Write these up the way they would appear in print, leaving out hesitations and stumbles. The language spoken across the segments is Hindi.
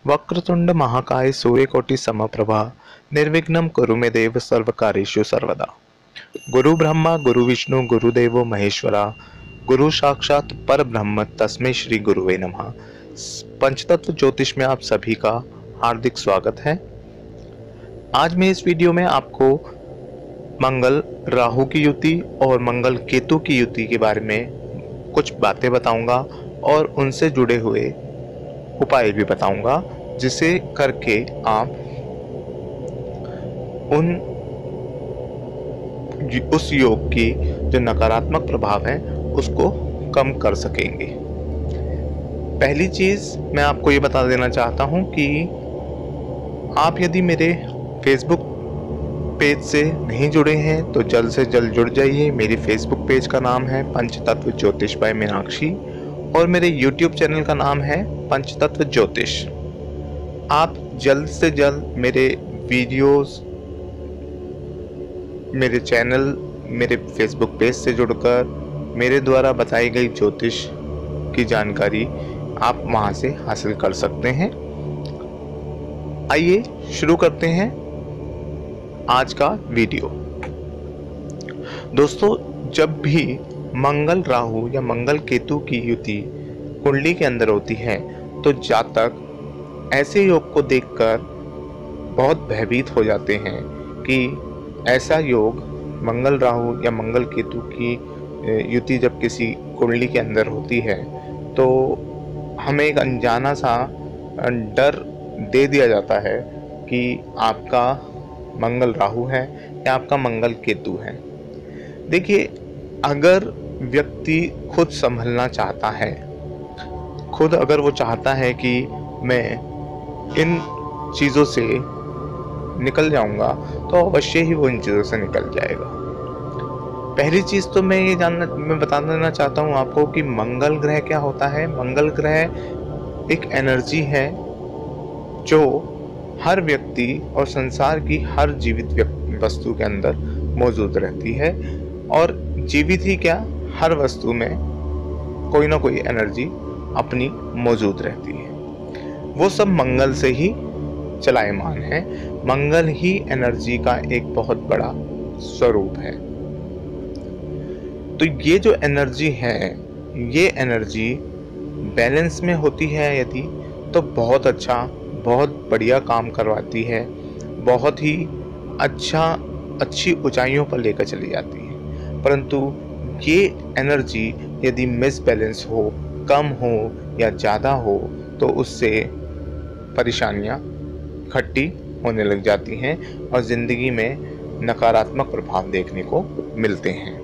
वक्रतुंड महाकाय सूर्यकोटि समप्रभा निर्विघ्नं कुरु मे देव सर्वकार्येषु सर्वदा। गुरु ब्रह्मा गुरु विष्णु गुरुदेवो महेश्वरा, गुरु साक्षात पर ब्रह्म तस्मै श्री गुरुवे नमः। पंचतत्व ज्योतिष में आप सभी का हार्दिक स्वागत है। आज मैं इस वीडियो में आपको मंगल राहु की युति और मंगल केतु की युति के बारे में कुछ बातें बताऊंगा और उनसे जुड़े हुए उपाय भी बताऊंगा, जिसे करके आप उस योग की जो नकारात्मक प्रभाव है उसको कम कर सकेंगे। पहली चीज मैं आपको ये बता देना चाहता हूं कि आप यदि मेरे फेसबुक पेज से नहीं जुड़े हैं तो जल्द से जल्द जुड़ जाइए। मेरी फेसबुक पेज का नाम है पंचतत्व ज्योतिष बाय मीनाक्षी और मेरे यूट्यूब चैनल का नाम है पंचतत्व ज्योतिष। आप जल्द से जल्द मेरे वीडियोस, मेरे चैनल, मेरे फेसबुक पेज से जुड़कर मेरे द्वारा बताई गई ज्योतिष की जानकारी आप वहां से हासिल कर सकते हैं। आइए शुरू करते हैं आज का वीडियो। दोस्तों, जब भी मंगल राहु या मंगल केतु की युति कुंडली के अंदर होती है तो जातक ऐसे योग को देखकर बहुत भयभीत हो जाते हैं कि ऐसा योग मंगल राहु या मंगल केतु की युति जब किसी कुंडली के अंदर होती है तो हमें एक अनजाना सा डर दे दिया जाता है कि आपका मंगल राहु है या आपका मंगल केतु है। देखिए, अगर व्यक्ति खुद संभलना चाहता है, खुद अगर वो चाहता है कि मैं इन चीज़ों से निकल जाऊंगा तो अवश्य ही वो इन चीज़ों से निकल जाएगा। पहली चीज़ तो मैं बता देना चाहता हूँ आपको कि मंगल ग्रह क्या होता है। मंगल ग्रह एक एनर्जी है जो हर व्यक्ति और संसार की हर जीवित वस्तु के अंदर मौजूद रहती है, और जीवित ही क्या, हर वस्तु में कोई ना कोई एनर्जी अपनी मौजूद रहती है। वो सब मंगल से ही चलायमान है। मंगल ही एनर्जी का एक बहुत बड़ा स्वरूप है। तो ये जो एनर्जी है, ये एनर्जी बैलेंस में होती है यदि, तो बहुत अच्छा, बहुत बढ़िया काम करवाती है, बहुत ही अच्छी ऊंचाइयों पर लेकर चली जाती है। परंतु ये एनर्जी यदि मिसबैलेंस हो, कम हो या ज़्यादा हो तो उससे परेशानियां इकट्ठी होने लग जाती हैं और ज़िंदगी में नकारात्मक प्रभाव देखने को मिलते हैं।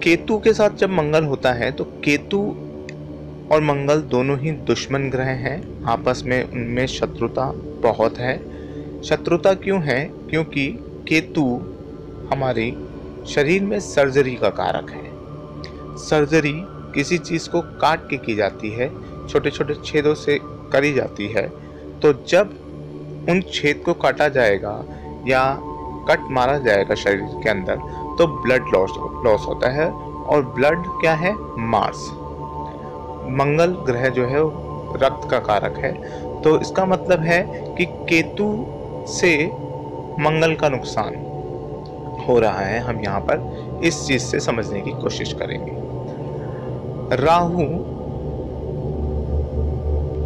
केतु के साथ जब मंगल होता है तो केतु और मंगल दोनों ही दुश्मन ग्रह हैं। आपस में उनमें शत्रुता बहुत है। शत्रुता क्यों है? क्योंकि केतु हमारे शरीर में सर्जरी का कारक है। सर्जरी किसी चीज़ को काट के की जाती है, छोटे छोटे छेदों से करी जाती है। तो जब उन छेद को काटा जाएगा या कट मारा जाएगा शरीर के अंदर तो ब्लड लॉस होता है, और ब्लड क्या है? मांस। मंगल ग्रह जो है वो रक्त का कारक है। तो इसका मतलब है कि केतु से मंगल का नुकसान हो रहा है। हम यहाँ पर इस चीज से समझने की कोशिश करेंगे। राहु,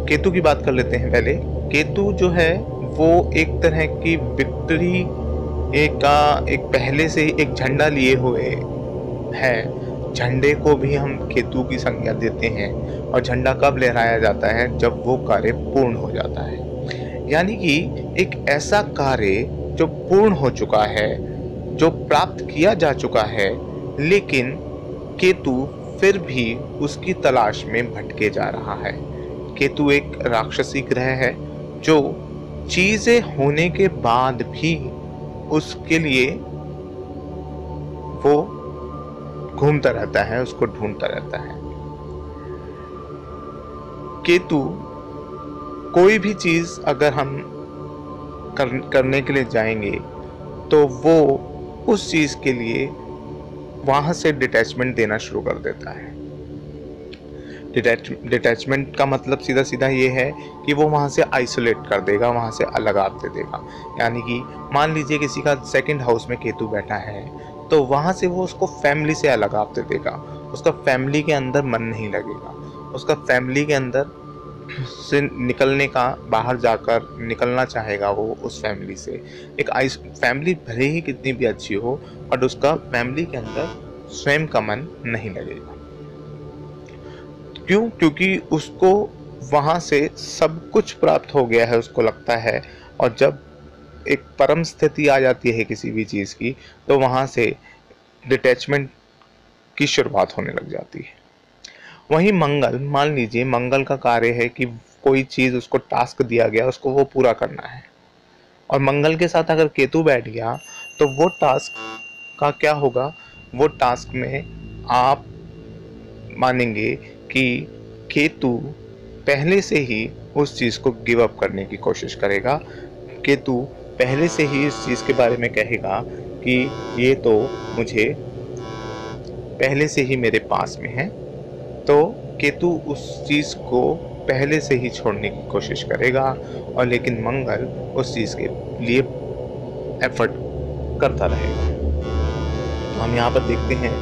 केतु की बात कर लेते हैं पहले। केतु जो है वो एक तरह की विक्ट्री एक पहले से ही एक झंडा लिए हुए है। झंडे को भी हम केतु की संज्ञा देते हैं, और झंडा कब लहराया जाता है? जब वो कार्य पूर्ण हो जाता है। यानी कि एक ऐसा कार्य जो पूर्ण हो चुका है, जो प्राप्त किया जा चुका है, लेकिन केतु फिर भी उसकी तलाश में भटके जा रहा है। केतु एक राक्षसी ग्रह है जो चीजें होने के बाद भी उसके लिए वो घूमता रहता है, उसको ढूंढता रहता है। केतु कोई भी चीज अगर हम करने के लिए जाएंगे तो वो उस चीज के लिए वहां से डिटैचमेंट देना शुरू कर देता है। डिटैचमेंट का मतलब सीधा सीधा ये है कि वो वहाँ से आइसोलेट कर देगा, वहाँ से अलगाव दे देगा। यानी कि मान लीजिए किसी का सेकंड हाउस में केतु बैठा है, तो वहाँ से वो उसको फैमिली से अलगाव दे देगा, उसका फैमिली के अंदर मन नहीं लगेगा, उसका फैमिली के अंदर से निकलने का, बाहर जाकर निकलना चाहेगा वो उस फैमिली से। एक फैमिली भले ही कितनी भी अच्छी हो, बट उसका फैमिली के अंदर स्वयं का मन नहीं लगेगा। क्यों? क्योंकि उसको वहाँ से सब कुछ प्राप्त हो गया है, उसको लगता है। और जब एक परम स्थिति आ जाती है किसी भी चीज़ की, तो वहाँ से डिटैचमेंट की शुरुआत होने लग जाती है। वहीं मंगल, मान लीजिए मंगल का कार्य है कि कोई चीज़ उसको टास्क दिया गया, उसको वो पूरा करना है, और मंगल के साथ अगर केतु बैठ गया तो वो टास्क का क्या होगा? वो टास्क में आप मानेंगे कि केतु पहले से ही उस चीज़ को गिव अप करने की कोशिश करेगा। केतु पहले से ही इस चीज़ के बारे में कहेगा कि ये तो मुझे पहले से ही मेरे पास में है, तो केतु उस चीज़ को पहले से ही छोड़ने की कोशिश करेगा। और लेकिन मंगल उस चीज़ के लिए एफर्ट करता रहेगा। तो हम यहाँ पर देखते हैं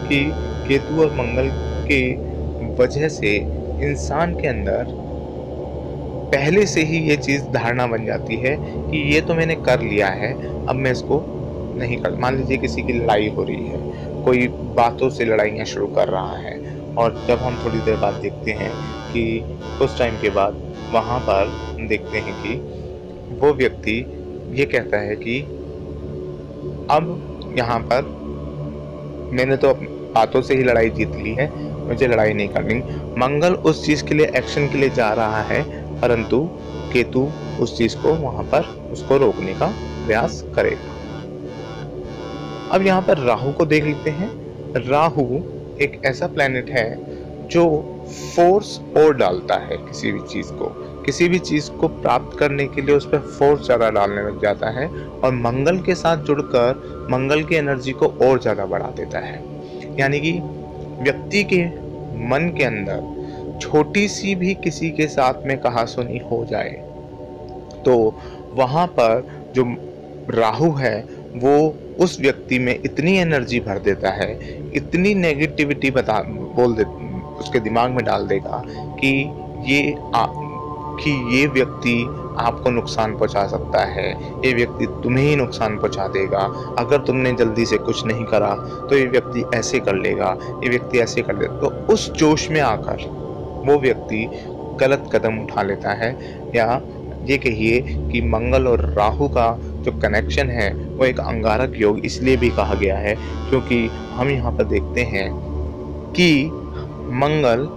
कि केतु और मंगल के वजह से इंसान के अंदर पहले से ही ये चीज़ धारणा बन जाती है कि ये तो मैंने कर लिया है, अब मैं इसको नहीं कर। मान लीजिए किसी की लड़ाई हो रही है, कोई बातों से लड़ाइयाँ शुरू कर रहा है, और जब हम थोड़ी देर बाद देखते हैं कि उस टाइम के बाद वहाँ पर देखते हैं कि वो व्यक्ति ये कहता है कि अब यहाँ पर मैंने तो बातों से ही लड़ाई जीत ली है, मुझे लड़ाई नहीं करनी। मंगल उस चीज़ के लिए, एक्शन के लिए जा रहा है, परंतु केतु उस चीज़ को वहाँ पर उसको रोकने का प्रयास करेगा। अब यहाँ पर राहु को देख लेते हैं। राहु एक ऐसा प्लैनेट है जो फोर्स और डालता है किसी भी चीज़ को प्राप्त करने के लिए उस पर फोर्स ज़्यादा डालने लग जाता है, और मंगल के साथ जुड़कर मंगल की एनर्जी को और ज़्यादा बढ़ा देता है। यानी कि व्यक्ति के मन के अंदर छोटी सी भी किसी के साथ में कहासुनी हो जाए, तो वहाँ पर जो राहु है वो उस व्यक्ति में इतनी एनर्जी भर देता है, इतनी नेगेटिविटी उसके दिमाग में डाल देगा कि ये व्यक्ति आपको नुकसान पहुंचा सकता है, ये व्यक्ति तुम्हें ही नुकसान पहुंचा देगा, अगर तुमने जल्दी से कुछ नहीं करा तो ये व्यक्ति ऐसे कर लेगा, ये व्यक्ति ऐसे कर देगा। तो उस जोश में आकर वो व्यक्ति गलत कदम उठा लेता है। या ये कहिए कि मंगल और राहु का जो कनेक्शन है वो एक अंगारक योग इसलिए भी कहा गया है क्योंकि हम यहाँ पर देखते हैं कि मंगल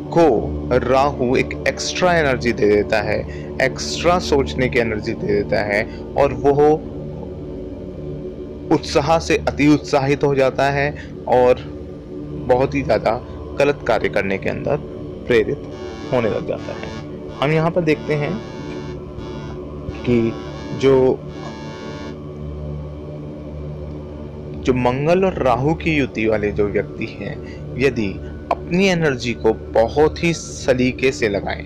को राहु एक एक्स्ट्रा एनर्जी दे देता है, एक्स्ट्रा सोचने की एनर्जी दे देता है, और वो उत्साह से अति उत्साहित हो जाता है और बहुत ही ज़्यादा गलत कार्य करने के अंदर प्रेरित होने लग जाता है। हम यहाँ पर देखते हैं कि जो मंगल और राहु की युति वाले जो व्यक्ति हैं, यदि अपनी एनर्जी को बहुत ही सलीके से लगाएं।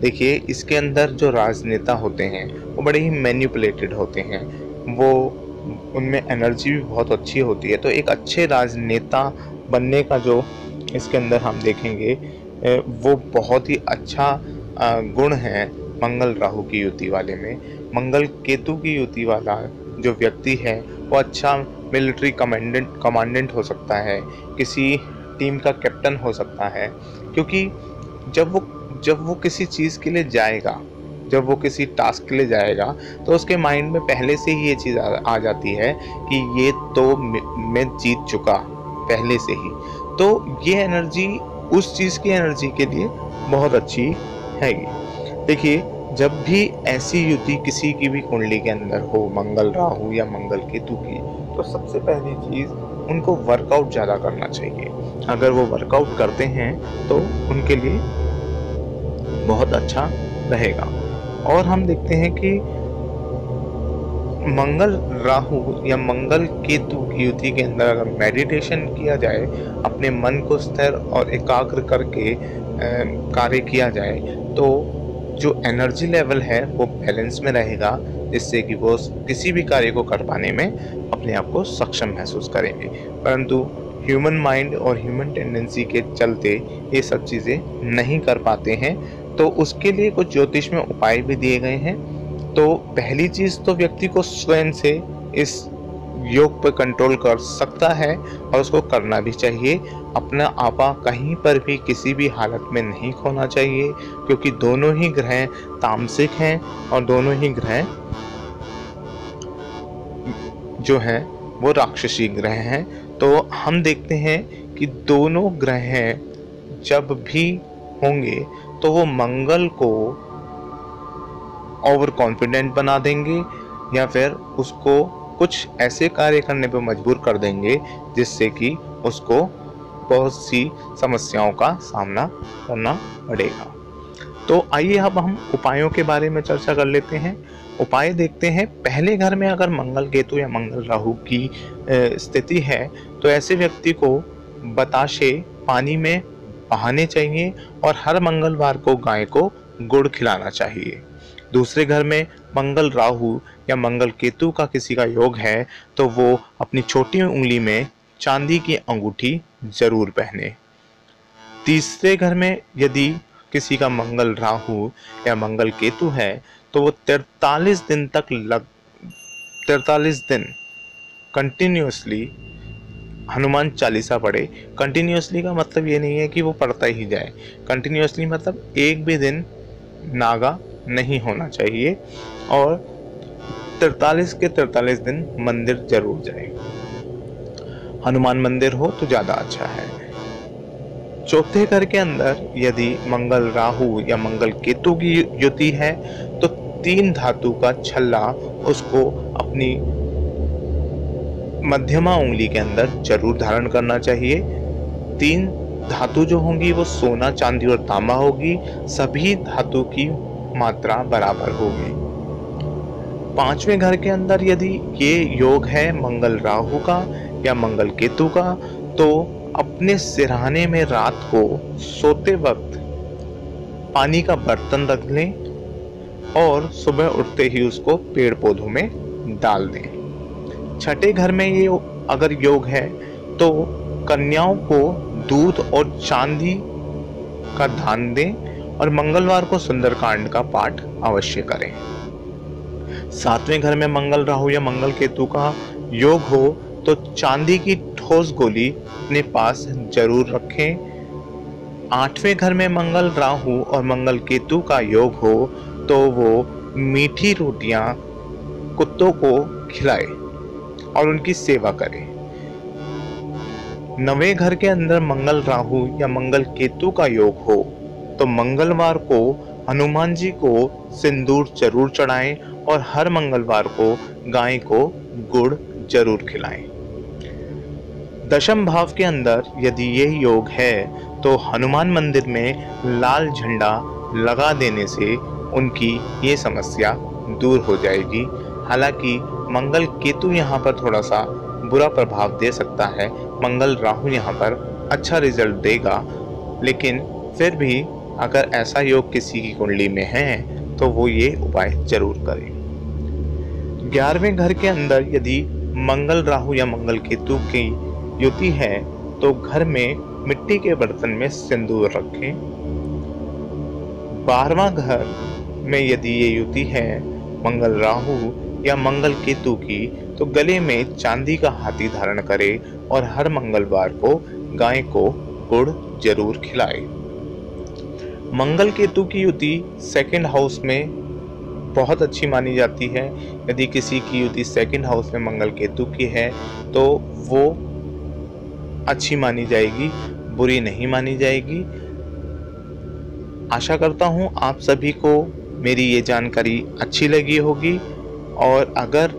देखिए, इसके अंदर जो राजनेता होते हैं वो बड़े ही मैनिपुलेटेड होते हैं, वो उनमें एनर्जी भी बहुत अच्छी होती है। तो एक अच्छे राजनेता बनने का जो इसके अंदर हम देखेंगे वो बहुत ही अच्छा गुण है मंगल राहु की युति वाले में। मंगल केतु की युति वाला जो व्यक्ति है वो अच्छा मिलिट्री कमांडेंट हो सकता है, किसी टीम का कैप्टन हो सकता है, क्योंकि जब वो किसी चीज़ के लिए जाएगा, जब वो किसी टास्क के लिए जाएगा तो उसके माइंड में पहले से ही ये चीज़ आ जाती है कि ये तो मैं जीत चुका पहले से ही। तो ये एनर्जी उस चीज़ की एनर्जी के लिए बहुत अच्छी हैगी। देखिए, जब भी ऐसी युति किसी की भी कुंडली के अंदर हो, मंगल राहु या मंगल केतु की, तो सबसे पहली चीज़ उनको वर्कआउट ज़्यादा करना चाहिए। अगर वो वर्कआउट करते हैं तो उनके लिए बहुत अच्छा रहेगा। और हम देखते हैं कि मंगल राहु या मंगल केतु की युति के अंदर अगर मेडिटेशन किया जाए, अपने मन को स्थिर और एकाग्र करके कार्य किया जाए, तो जो एनर्जी लेवल है वो बैलेंस में रहेगा, जिससे कि वो किसी भी कार्य को कर पाने में अपने आप को सक्षम महसूस करेंगे। परंतु ह्यूमन माइंड और ह्यूमन टेंडेंसी के चलते ये सब चीज़ें नहीं कर पाते हैं, तो उसके लिए कुछ ज्योतिष में उपाय भी दिए गए हैं। तो पहली चीज़ तो व्यक्ति को स्वयं से इस योग पर कंट्रोल कर सकता है और उसको करना भी चाहिए। अपना आपा कहीं पर भी किसी भी हालत में नहीं खोना चाहिए, क्योंकि दोनों ही ग्रह तामसिक हैं और दोनों ही ग्रह जो हैं वो राक्षसी ग्रह हैं। तो हम देखते हैं कि दोनों ग्रह जब भी होंगे तो वो मंगल को ओवर कॉन्फिडेंट बना देंगे या फिर उसको कुछ ऐसे कार्य करने पर मजबूर कर देंगे जिससे कि उसको बहुत सी समस्याओं का सामना करना पड़ेगा। तो आइए अब हम उपायों के बारे में चर्चा कर लेते हैं। उपाय देखते हैं। पहले घर में अगर मंगल केतु या मंगल राहु की स्थिति है तो ऐसे व्यक्ति को बताशे पानी में बहाने चाहिए और हर मंगलवार को गाय को गुड़ खिलाना चाहिए। दूसरे घर में मंगल राहु या मंगल केतु का किसी का योग है तो वो अपनी छोटी उंगली में चांदी की अंगूठी जरूर पहने। तीसरे घर में यदि किसी का मंगल राहु या मंगल केतु है तो वो 43 दिन कंटिन्यूसली हनुमान चालीसा पढ़े। कंटिन्यूसली का मतलब ये नहीं है कि वो पढ़ता ही जाए, कंटिन्यूसली मतलब एक भी दिन नागा नहीं होना चाहिए और 43 के 43 दिन मंदिर जरूर जाए। हनुमान मंदिर हो तो ज़्यादा अच्छा है। चौथे घर के अंदर यदि मंगल राहु या मंगल केतु की युति है तो 3 धातु का छल्ला उसको अपनी मध्यमा उंगली के अंदर जरूर धारण करना चाहिए। 3 धातु जो होंगी वो सोना, चांदी और तांबा होगी। सभी धातु की मात्रा बराबर होगी। 5वें घर के अंदर यदि ये योग है मंगल राहु का या मंगल केतु का तो अपने सिरहाने में रात को सोते वक्त पानी का बर्तन रख लें और सुबह उठते ही उसको पेड़ पौधों में डाल दें। 6ठे घर में ये अगर योग है तो कन्याओं को दूध और चांदी का दान दें और मंगलवार को सुंदरकांड का पाठ अवश्य करें। 7वें घर में मंगल राहु या मंगल केतु का योग हो तो चांदी की ठोस गोली अपने पास जरूर रखें। 8वें घर में मंगल राहु और मंगल केतु का योग हो तो वो मीठी रोटियां कुत्तों को खिलाए और उनकी सेवा करें। 9वें घर के अंदर मंगल राहु या मंगल केतु का योग हो तो मंगलवार को हनुमान जी को सिंदूर जरूर चढ़ाएं और हर मंगलवार को गाय को गुड़ जरूर खिलाएं। 10वें भाव के अंदर यदि ये योग है तो हनुमान मंदिर में लाल झंडा लगा देने से उनकी ये समस्या दूर हो जाएगी। हालांकि मंगल केतु यहाँ पर थोड़ा सा बुरा प्रभाव दे सकता है, मंगल राहु यहाँ पर अच्छा रिजल्ट देगा, लेकिन फिर भी अगर ऐसा योग किसी की कुंडली में है तो वो ये उपाय जरूर करें। 11वें घर के अंदर यदि मंगल राहु या मंगल केतु की युति है तो घर में मिट्टी के बर्तन में सिंदूर रखें। 12वां घर में यदि ये युति है मंगल राहु या मंगल केतु की तो गले में चांदी का हाथी धारण करें और हर मंगलवार को गाय को गुड़ जरूर खिलाए। मंगल केतु की युति 2nd हाउस में बहुत अच्छी मानी जाती है। यदि किसी की युति 2nd हाउस में मंगल केतु की है तो वो अच्छी मानी जाएगी, बुरी नहीं मानी जाएगी। आशा करता हूँ आप सभी को मेरी ये जानकारी अच्छी लगी होगी और अगर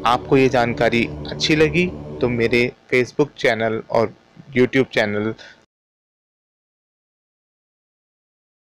आपको ये जानकारी अच्छी लगी तो मेरे फेसबुक चैनल और यूट्यूब चैनल